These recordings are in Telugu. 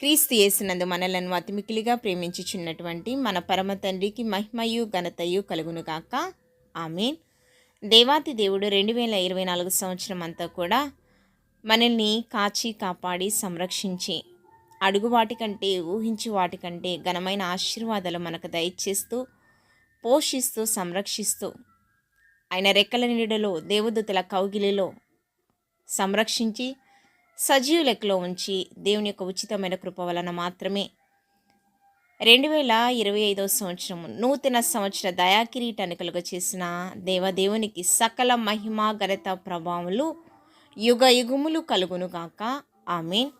క్రీస్తు యేసునందు మనలను అతిమికిలిగా ప్రేమించుచున్నటువంటి మన పరమ తండ్రికి మహిమయు ఘనతయు కలుగునుగాక. ఆమేన్. దేవాతి దేవుడు 2024 సంవత్సరం అంతా కూడా మనల్ని కాచి కాపాడి సంరక్షించి అడుగు వాటికంటే ఊహించు వాటికంటే ఘనమైన ఆశీర్వాదాలు మనకు దయచేస్తూ పోషిస్తూ సంరక్షిస్తూ ఆయన రెక్కల నీడలో దేవదూతల కౌగిలిలో సంరక్షించి సజీవ లెక్కలో ఉంచి దేవుని యొక్క ఉచితమైన కృప వలన మాత్రమే 2025 సంవత్సరము నూతన సంవత్సర దయాకిరీటాన్ని కలుగ చేసిన దేవదేవునికి సకల మహిమ ఘనత ప్రభావములు యుగ యుగములు కలుగునుగాక. ఆమేన్.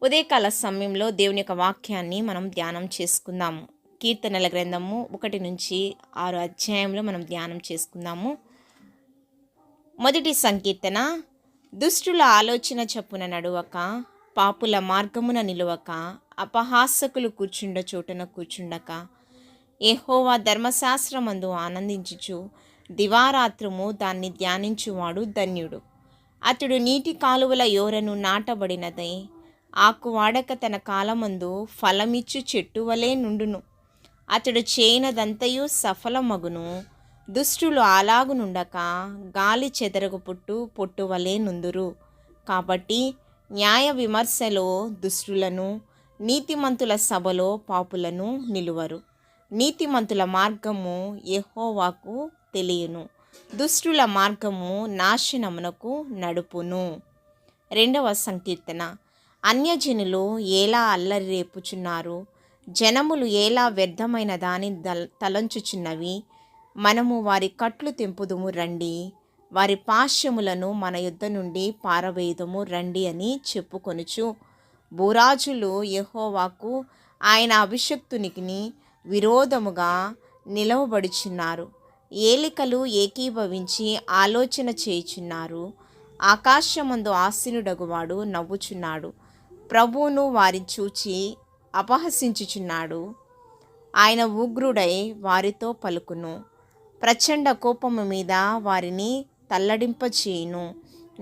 ఉదయకాల సమయంలో దేవుని యొక్క వాక్యాన్ని మనం ధ్యానం చేసుకుందాము. కీర్తనల గ్రంథము 1 నుంచి 6 అధ్యాయంలో మనం ధ్యానం చేసుకుందాము. మొదటి సంకీర్తన. దుష్టుల ఆలోచన చొప్పున నడువక, పాపుల మార్గమున నిలువక, అపహాసకులు కూర్చుండ చోటన కూర్చుండక, యెహోవా ధర్మశాస్త్రమందు ఆనందించుచు దివారాత్రము దాన్ని ధ్యానించువాడు ధన్యుడు. అతడు నీటి కాలువల యోరను నాటబడినదై ఆకు వాడక తన కాలమందు ఫలమిచ్చు చెట్టు వలె నుండును. అతడు చేయనదంతయు సఫలమగును. దుష్టులు అలాగునుండక గాలి చెదరగు పొట్టు వలె నుందురు. కాబట్టి న్యాయ విమర్శలో దుష్టులను, నీతిమంతుల సభలో పాపులను నిలువరు. నీతిమంతుల మార్గము యెహోవాకు తెలియను, దుష్టుల మార్గము నాశనమునకు నడుపును. 2వ సంకీర్తన. అన్యజనులు ఎలా అల్లరి రేపుచున్నారు, జనములు ఎలా వ్యర్థమైన దాని తలంచుచున్నవి. మనము వారి కట్లు తెంపుదుము రండి, వారి పాశ్యములను మన యుద్ధ నుండి పారవేయుదుము రండి అని చెప్పుకొనుచు భూరాజులు యెహోవాకు ఆయన అభిషక్తునికి విరోధముగా నిలవబడుచున్నారు. ఏలికలు ఏకీభవించి ఆలోచన చేయుచున్నారు. ఆకాశమందు ఆసీనుడగువాడు నవ్వుచున్నాడు. ప్రభువును వారిని చూచి అపహసించుచున్నాడు. ఆయన ఉగ్రుడై వారితో పలుకును. ప్రచండ కోపము మీద వారిని తల్లడింపచేయును.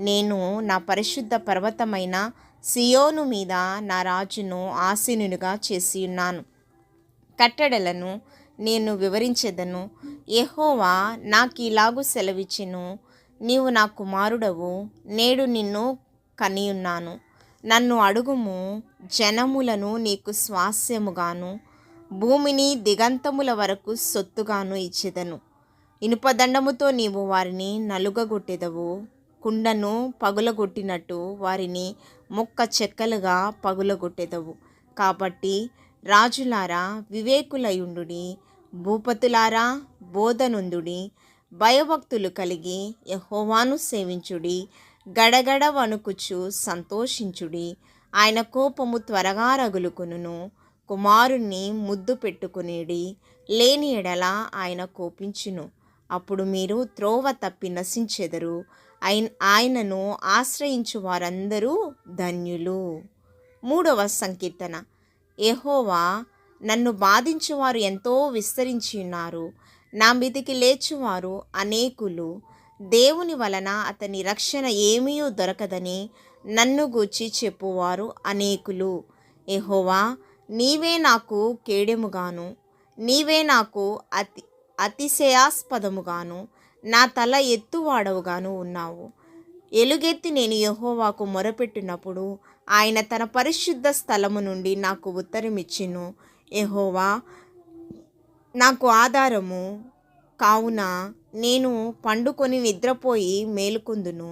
నేను నా పరిశుద్ధ పర్వతమైన సియోను మీద నా రాజును ఆసీనునిగా చేసియున్నాను. కట్టడలను నేను వివరించెదను. యెహోవా నాకీలాగు సెలవిచ్చెను, నీవు నా కుమారుడవు, నేడు నిన్ను కనియున్నాను. నన్ను అడుగుము, జనములను నీకు స్వాస్యముగాను భూమిని దిగంతముల వరకు సొత్తుగాను ఇచ్చెదను. ఇనుపదండముతో నీవు వారిని నలుగగొట్టెదవు. కుండను పగులగొట్టినట్టు వారిని ముక్క చెక్కలుగా పగులగొట్టెదవు. కాబట్టి రాజులారా వివేకులయుండుడి, భూపతులారా బోధనుందుడి. భయభక్తులు కలిగి యెహోవాను సేవించుడి. గడగడ వణుకుచు సంతోషించుడి. ఆయన కోపము త్వరగా రగులుకొనును. కుమారుణ్ణి ముద్దు పెట్టుకునేడి, లేని ఎడల ఆయన కోపించును. అప్పుడు మీరు త్రోవ తప్పి నశించెదరు. ఆయనను ఆశ్రయించు వారందరూ ధన్యులు. 3వ సంకీర్తన. యెహోవా, నన్ను బాధించువారు ఎంతో విస్తరించి ఉన్నారు. నా మీదికి లేచువారు అనేకులు. దేవుని వలన అతని రక్షణ ఏమీ దొరకదని నన్ను గూర్చి చెప్పువారు అనేకులు. యెహోవా, నీవే నాకు కేడెముగాను, నీవే నాకు అతిశయాస్పదముగాను, నా తల ఎత్తువాడవుగాను ఉన్నావు. ఎలుగెత్తి నేను యెహోవాకు మొరపెట్టినప్పుడు ఆయన తన పరిశుద్ధ స్థలము నుండి నాకు ఉత్తరమిచ్చెను. యెహోవా నాకు ఆధారము కావున నేను పండుకొని నిద్రపోయి మేలుకొందును.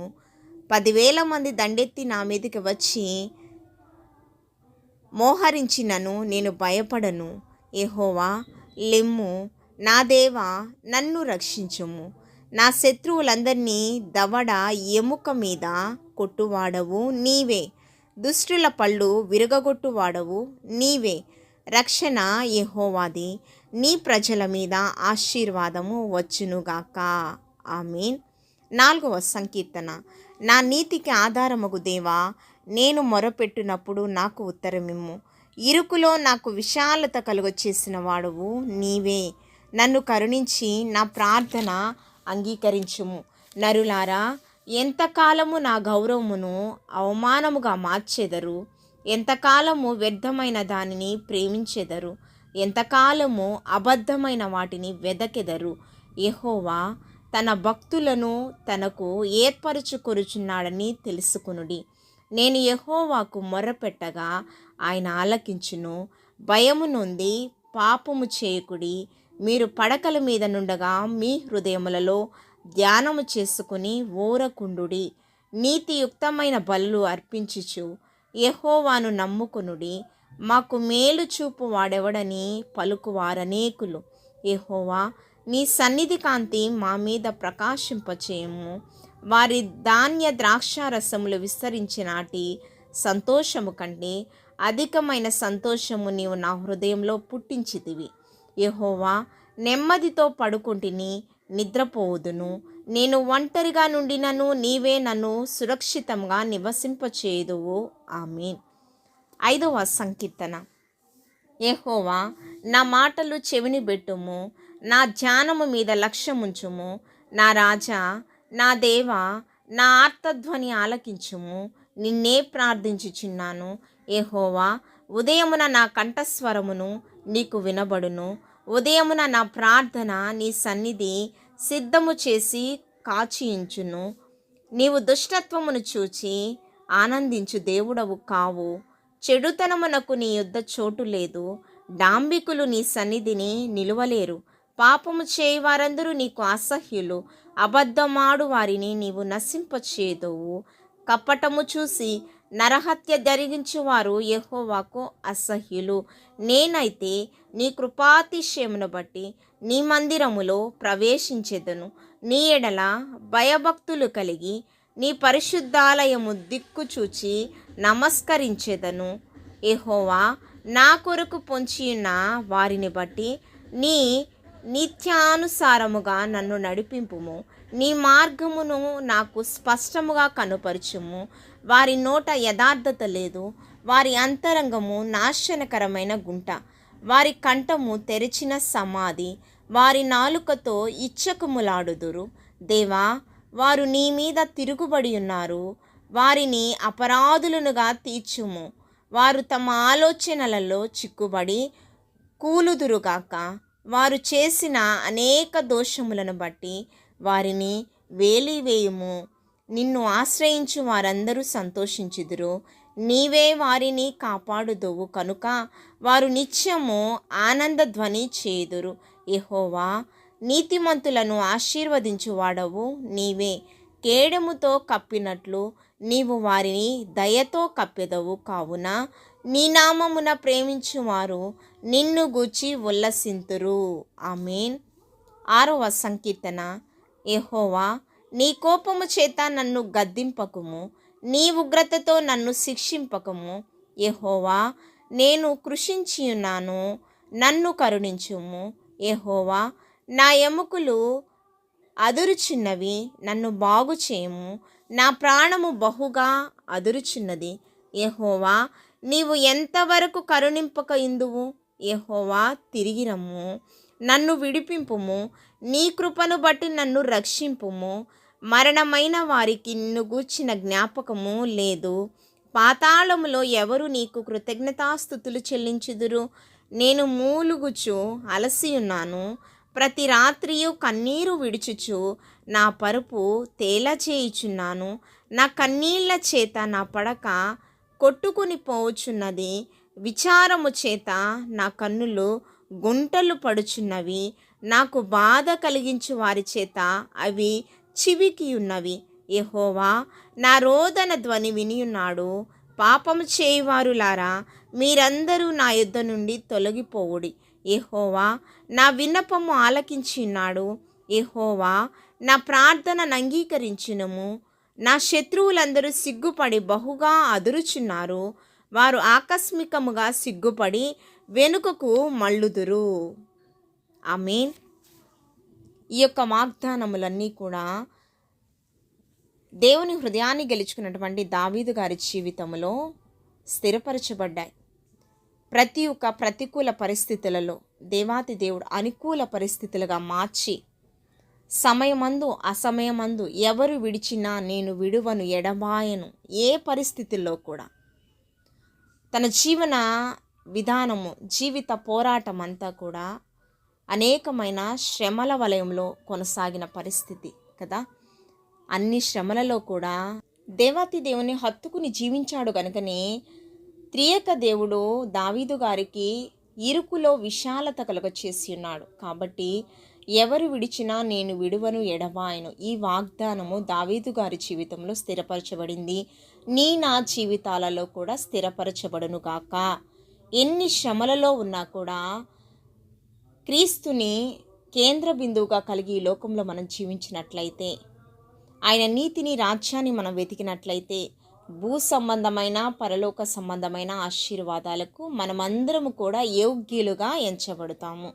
10,000 మంది దండెత్తి నా మీదకి వచ్చి మోహరించినను నేను భయపడను. యెహోవా, లెమ్ము, నా దేవా, నన్ను రక్షించుము. నా శత్రువులందరినీ దవడ ఎముక మీద కొట్టువాడవు నీవే. దుష్టుల పళ్ళు విరగగొట్టువాడవు నీవే. రక్షణ యెహోవాది, నీ ప్రజల మీద ఆశీర్వాదము వచ్చునుగాక. ఆమేన్. 4వ సంకీర్తన. నా నీతికి ఆధారమగు దేవా, నేను మొరపెట్టినప్పుడు నాకు ఉత్తరమిమ్ము. ఇరుకులో నాకు విశాలత కలుగచేసిన వాడవు నీవే. నన్ను కరుణించి నా ప్రార్థన అంగీకరించుము. నరులారా, ఎంతకాలము నా గౌరవమును అవమానముగా మార్చెదరు? ఎంతకాలము వ్యర్థమైన దానిని ప్రేమించెదరు? ఎంతకాలము అబద్ధమైన వాటిని వెదకెదరు? యెహోవా తన భక్తులను తనకు ఏర్పరచుకొనుచున్నాడని తెలుసుకొనుడి. నేను యెహోవాకు మొర్రపెట్టగా ఆయన ఆలకించును. భయము నొంది పాపము చేయకుడి. మీరు పడకల మీద నుండగా మీ హృదయములలో ధ్యానము చేసుకుని ఊరకుండుడి. నీతియుక్తమైన బలులు అర్పించుచు యెహోవాను నమ్ముకొనుడి. మాకు మేలు చూపు వాడెవడని పలుకువారనేకులు. యెహోవా నీ సన్నిధి కాంతి మా మీద ప్రకాశింపచేయము. వారి ధాన్య ద్రాక్షారసములు విస్తరించినాటి సంతోషము కంటే అధికమైన సంతోషము నీవు నా హృదయంలో పుట్టించితివి. యెహోవా నెమ్మదితో పడుకుంటిని, నిద్రపోవుదును. నేను ఒంటరిగా నుండినను నీవే నన్ను సురక్షితంగా నివసింపచేయుదువు. ఆమేన్. 5వ సంకీర్తన. యెహోవా నా మాటలు చెవిని బెట్టుము, నా ధ్యానము మీద లక్ష్యముంచుము. నా రాజా, నా దేవా, నా ఆర్తధ్వని ఆలకించుము. నిన్నే ప్రార్థించుచున్నాను. యెహోవా ఉదయమున నా కంఠస్వరమును నీకు వినబడును. ఉదయమున నా ప్రార్థన నీ సన్నిధి సిద్ధము చేసి కాచియుంచును. నీవు దుష్టత్వమును చూచి ఆనందించు దేవుడవు కావు. చెడుతనమునకు నీ యొద్ద చోటు లేదు. డాంబికులు నీ సన్నిధిని నిలువలేరు. పాపము చేయి వారందరూ నీకు అసహ్యులు. అబద్ధమాడు వారిని నీవు నశింపచేయుదువు. కపటము చూసి నరహత్య జరిగించువారు యెహోవాకు అసహ్యులు. నేనైతే నీ కృపాతిశయమును బట్టి నీ మందిరములో ప్రవేశించెదను. నీ ఎడల భయభక్తులు కలిగి నీ పరిశుద్ధాలయము దిక్కు చూచి నమస్కరించెదను. యెహోవా నా కొరకు పొంచియున్న వారిని బట్టి నీ నిత్యానుసారముగా నన్ను నడిపింపుము. నీ మార్గమును నాకు స్పష్టముగా కనుపరచుము. వారి నోట యథార్థత లేదు. వారి అంతరంగము నాశనకరమైన గుంట. వారి కంఠము తెరిచిన సమాధి. వారి నాలుకతో ఇచ్చకములాడుదురు. దేవా, వారు నీ మీద తిరుగుబడి ఉన్నారు. వారిని అపరాధులనుగా తీర్చుము. వారు తమ ఆలోచనలలో చిక్కుబడి కూలుదురుగాక. వారు చేసిన అనేక దోషములను బట్టి వారిని వేలివేయుము. నిన్ను ఆశ్రయించు వారందరూ సంతోషించుదురు. నీవే వారిని కాపాడుదువు కనుక వారు నిత్యము ఆనందధ్వని చేయుదురు. యెహోవా నీతిమంతులను ఆశీర్వదించువాడవు నీవే. కేడముతో కప్పినట్లు నీవు వారిని దయతో కప్పెదవు. కావున నీ నామమున ప్రేమించువారు నిన్ను గూర్చి ఉల్లసింతురు. ఆమేన్. 6వ సంకీర్తన. యెహోవా నీ కోపము చేత నన్ను గద్దింపకుము, నీ ఉగ్రతతో నన్ను శిక్షింపకము. యెహోవా నేను కృషించియున్నాను, నన్ను కరుణించుము. యెహోవా నా ఎముకలు అదురుచున్నవి, నన్ను బాగు చేయము. నా ప్రాణము బహుగా అదురుచున్నది. యెహోవా నీవు ఎంతవరకు కరుణింపక ఇందువు? యెహోవా తిరిగి రమ్ము, నన్ను విడిపింపుము. నీ కృపను బట్టి నన్ను రక్షింపుము. మరణమైన వారికి నిన్ను గూర్చిన జ్ఞాపకము లేదు. పాతాళములో ఎవరు నీకు కృతజ్ఞతాస్తుతులు చెల్లించుదురు? నేను మూలుగుచు అలసియున్నాను. ప్రతి రాత్రియు కన్నీరు విడుచుచు నా పరుపు తేలచేయుచున్నాను. నా కన్నీళ్ల చేత నా పడక కొట్టుకుని పోవుచున్నది. విచారము చేత నా కన్నులు గుంటలు పడుచున్నవి. నాకు బాధ కలిగించు వారి చేత అవి చివికి ఉన్నవి. యెహోవా నా రోదన ధ్వని వినియున్నాడు. పాపము చేయువారులారా, మీరందరూ నా యొద్ద నుండి తొలగిపోవుడి. యెహోవా నా విన్నపము ఆలకించి ఉన్నాడు. యెహోవా నా ప్రార్థనను అంగీకరించునుము. నా శత్రువులందరూ సిగ్గుపడి బహుగా అదురుచున్నారు. వారు ఆకస్మికముగా సిగ్గుపడి వెనుకకు మళ్ళుదురు. ఆమేన్. ఈ యొక్క వాగ్దానములన్నీ కూడా దేవుని హృదయాన్ని గెలుచుకున్నటువంటి దావీదు గారి జీవితంలో స్థిరపరచబడ్డాయి. ప్రతి ఒక్క ప్రతికూల పరిస్థితులలో దేవాతి దేవుడు అనుకూల పరిస్థితులుగా మార్చి, సమయమందు అసమయమందు ఎవరు విడిచినా నేను విడువను, ఎడబాయను. ఏ పరిస్థితుల్లో కూడా తన జీవన విధానము, జీవిత పోరాటం అంతా కూడా అనేకమైన శ్రమల వలయంలో కొనసాగిన పరిస్థితి కదా. అన్ని శ్రమలలో కూడా దేవాతి దేవుని హత్తుకుని జీవించాడు కనుకనే త్రియక దేవుడు దావీదు గారికి ఇరుకులో విశాలత కలుగచేసి ఉన్నాడు. కాబట్టి ఎవరు విడిచినా నేను విడువను ఎడబాయను, ఈ వాగ్దానము దావీదు గారి జీవితంలో స్థిరపరచబడింది. నా జీవితాలలో కూడా స్థిరపరచబడును గాక. ఎన్ని శ్రమలలో ఉన్నా కూడా క్రీస్తుని కేంద్ర బిందువుగా కలిగి ఈ లోకంలో మనం జీవించినట్లయితే, ఆయన నీతిని, రాజ్యాన్ని మనం వెతికినట్లయితే భూ సంబంధమైన పరలోక సంబంధమైన ఆశీర్వాదాలకు మనమందరము కూడా యోగ్యులుగా ఎంచబడతాము.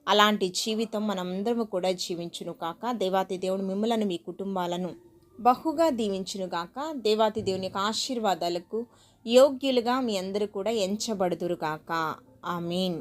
అలాంటి జీవితం మనమందరము కూడా జీవించును కాక. దేవాతి దేవుడు మిమ్మలను, మీ కుటుంబాలను బహుగా దీవించును గాక. దేవాతి దేవుని యొక్క ఆశీర్వాదాలకు యోగ్యులుగా మీ అందరూ కూడా ఎంచబడుదురు గాక. ఆమేన్.